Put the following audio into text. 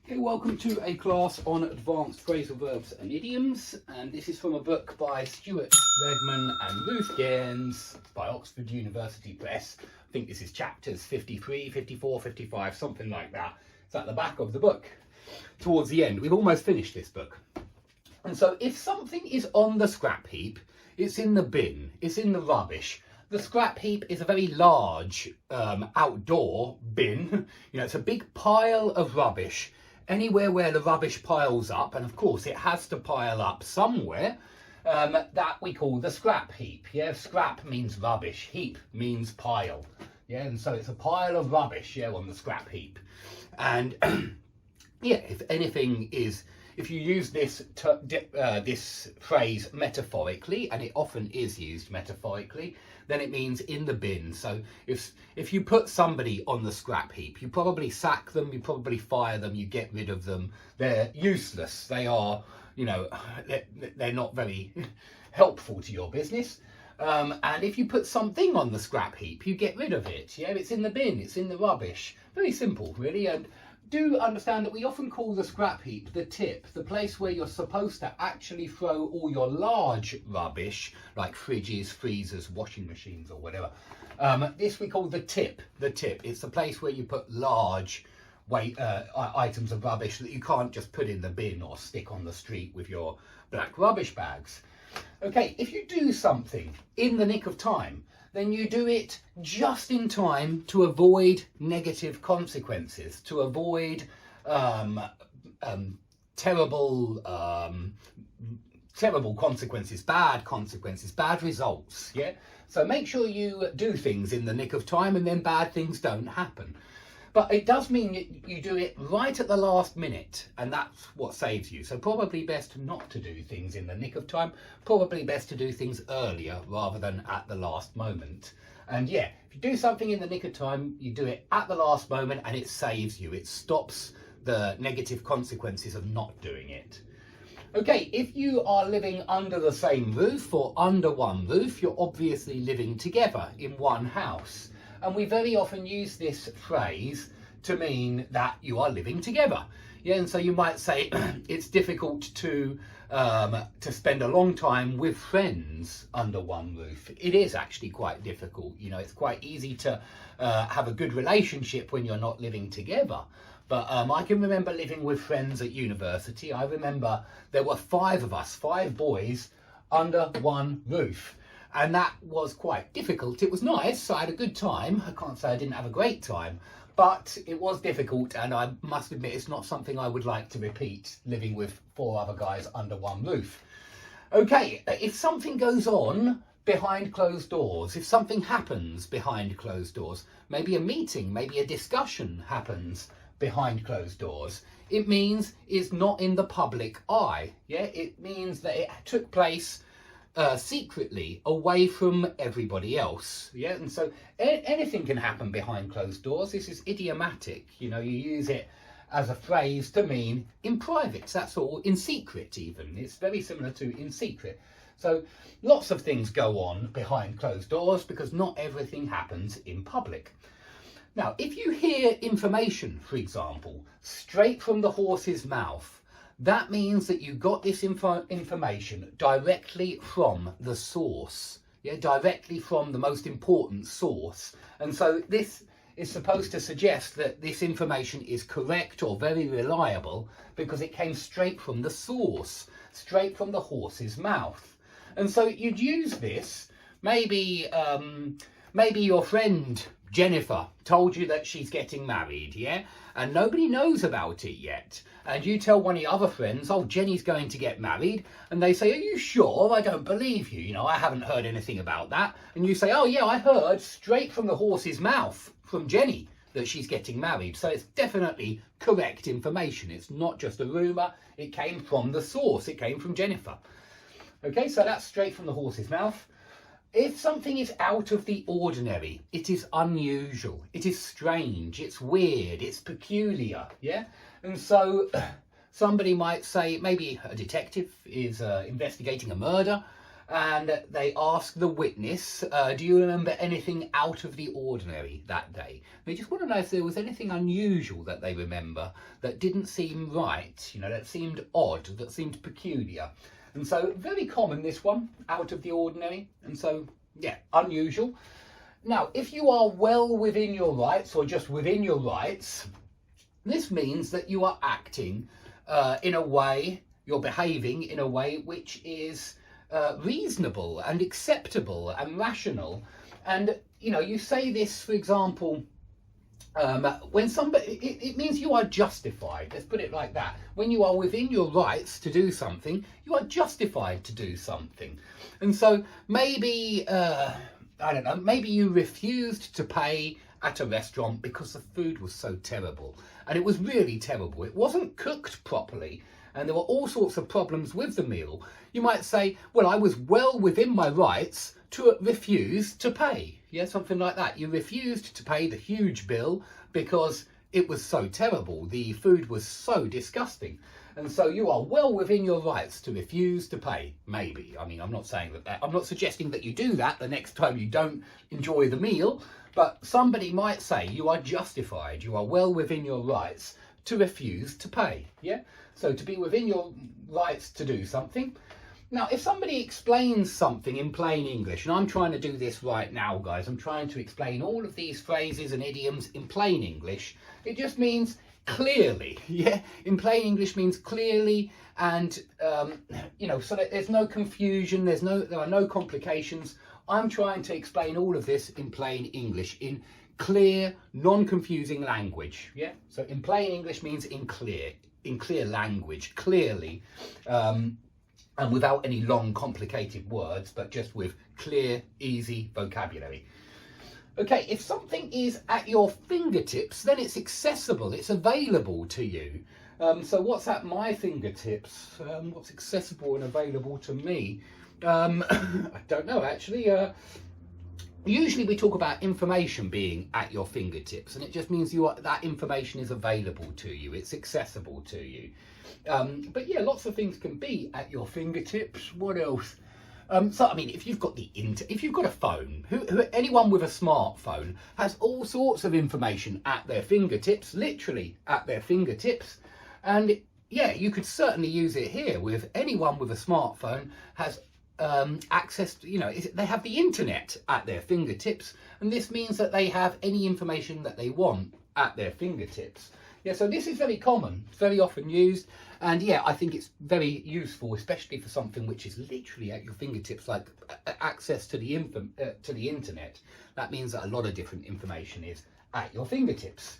Okay, welcome to a class on advanced phrasal verbs and idioms, and this is from a book by Stuart Redman and Ruth Gaines by Oxford University Press. I think this is chapters 53, 54, 55, something like that. It's at the back of the book. Towards the end, we've almost finished this book. And so if something is on the scrap heap, it's in the bin, it's in the rubbish. The scrap heap is a very large outdoor bin. You know, it's a big pile of rubbish. Anywhere where the rubbish piles up, and of course it has to pile up somewhere, that we call the scrap heap. Yeah, scrap means rubbish, heap means pile. Yeah, and so it's a pile of rubbish, yeah, on the scrap heap. And yeah, if you use this phrase metaphorically, and it often is used metaphorically, then it means in the bin. So if you put somebody on the scrap heap, you probably sack them, you probably fire them, you get rid of them. They're useless. They are, you know, they're not very helpful to your business. And if you put something on the scrap heap, you get rid of it. Yeah, it's in the bin, it's in the rubbish. Very simple, really. And do understand that we often call the scrap heap the tip, the place where you're supposed to actually throw all your large rubbish, like fridges, freezers, washing machines or whatever. This we call the tip. It's the place where you put large items of rubbish that you can't just put in the bin or stick on the street with your black rubbish bags. Okay, if you do something in the nick of time, then you do it just in time to avoid negative consequences, to avoid terrible consequences, bad results. Yeah. So make sure you do things in the nick of time, and then bad things don't happen. But it does mean you do it right at the last minute, and that's what saves you. So probably best not to do things in the nick of time, probably best to do things earlier rather than at the last moment. And yeah, if you do something in the nick of time, you do it at the last moment and it saves you. It stops the negative consequences of not doing it. Okay, if you are living under the same roof or under one roof, you're obviously living together in one house. And we very often use this phrase to mean that you are living together. Yeah, and so you might say it's difficult to spend a long time with friends under one roof. It is actually quite difficult. You know, it's quite easy to have a good relationship when you're not living together. But I can remember living with friends at university. I remember there were 5 of us, 5 boys under one roof. And that was quite difficult. It was nice, I had a good time. I can't say I didn't have a great time, but it was difficult, and I must admit it's not something I would like to repeat, living with 4 other guys under one roof. Okay, if something goes on behind closed doors, if something happens behind closed doors, maybe a meeting, maybe a discussion happens behind closed doors, it means it's not in the public eye. Yeah, it means that it took place secretly, away from everybody else. Yeah, and so anything can happen behind closed doors. This is idiomatic. You know, you use it as a phrase to mean in private, that's all, in secret even. It's very similar to in secret. So lots of things go on behind closed doors because not everything happens in public. Now, if you hear information, for example, straight from the horse's mouth, that means that you got this information directly from the source, yeah, directly from the most important source. And so this is supposed to suggest that this information is correct or very reliable because it came straight from the source, straight from the horse's mouth. And so you'd use this, maybe your friend Jennifer told you that she's getting married, yeah? And nobody knows about it yet. And you tell one of your other friends, oh, Jenny's going to get married. And they say, are you sure? I don't believe you. You know, I haven't heard anything about that. And you say, oh, yeah, I heard straight from the horse's mouth from Jenny that she's getting married. So it's definitely correct information. It's not just a rumour. It came from the source. It came from Jennifer. Okay, so that's straight from the horse's mouth. If something is out of the ordinary, it is unusual, it is strange, it's weird, it's peculiar, yeah? And so somebody might say, maybe a detective is investigating a murder, and they ask the witness, do you remember anything out of the ordinary that day? They just want to know if there was anything unusual that they remember that didn't seem right, you know, that seemed odd, that seemed peculiar. And so very common, this one, out of the ordinary. And so, yeah, unusual. Now, if you are well within your rights or just within your rights, this means that you are acting in a way, you're behaving in a way which is reasonable and acceptable and rational. And, you know, you say this, for example, when somebody, it means you are justified. Let's put it like that. When you are within your rights to do something, you are justified to do something. And so maybe, I don't know, maybe you refused to pay at a restaurant because the food was so terrible. And it was really terrible. It wasn't cooked properly. And there were all sorts of problems with the meal. You might say, well, I was well within my rights to refuse to pay. Yeah, something like that. You refused to pay the huge bill because it was so terrible. The food was so disgusting. And so you are well within your rights to refuse to pay. Maybe. I mean, I'm not saying that. I'm not suggesting that you do that the next time you don't enjoy the meal. But somebody might say you are justified. You are well within your rights to refuse to pay. Yeah. So to be within your rights to do something. Now, if somebody explains something in plain English, and I'm trying to do this right now, guys, I'm trying to explain all of these phrases and idioms in plain English, it just means clearly. Yeah, in plain English means clearly, and you know, so that there's no confusion, there are no complications. I'm trying to explain all of this in plain English, in clear, non-confusing language. Yeah, so in plain English means in clear language, clearly. And without any long, complicated words, but just with clear, easy vocabulary. Okay, if something is at your fingertips, then it's accessible, it's available to you. So what's at my fingertips? What's accessible and available to me? I don't know, actually. Usually we talk about information being at your fingertips, and it just means that information is available to you, it's accessible to you. But yeah, lots of things can be at your fingertips. What else? So I mean, if you've got if you've got a phone, anyone with a smartphone has all sorts of information at their fingertips, literally at their fingertips. And yeah, you could certainly use it here. With anyone with a smartphone has access to, you know, they have the internet at their fingertips, and this means that they have any information that they want at their fingertips. Yeah, so this is very common, it's very often used, and yeah, I think it's very useful, especially for something which is literally at your fingertips, like access to the internet. That means that a lot of different information is at your fingertips.